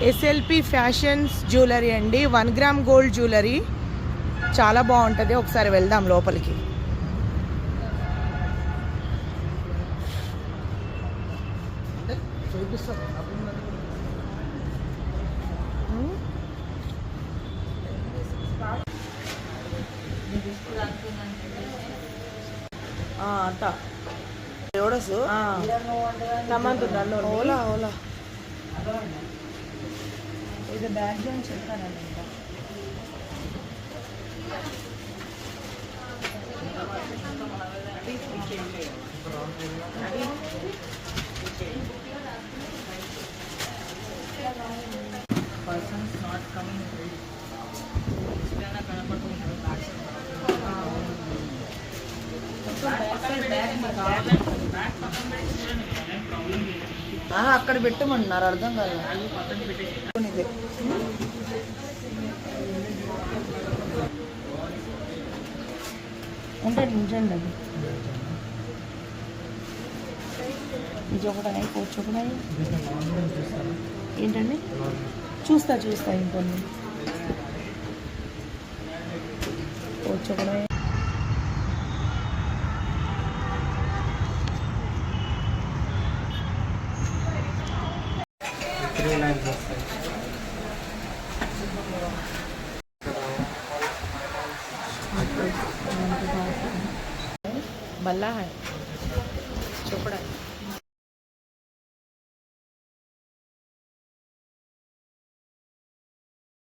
SLP fashions jewellery అండి, 1 gram gold jewellery చాలా బాగుంటుంది. ఒకసారి వెళ్దాం లోపలికి. అత్త ఎవడసు సమంతు ఓలా ఓలా ఇది బ్యాగ్ అని చెప్తానండి. పర్సన్స్ నాట్ కమింగ్ అక్కడ పెట్టమన్నారు, అర్థం కాదు. ఉండండి ఉంచండి, అది ఇంకొకటి కూర్చోకుండా ఏంటండి. చూస్తా ఇంకొన్ని కూర్చోకుండా. बल्ला है चोपड़ा है.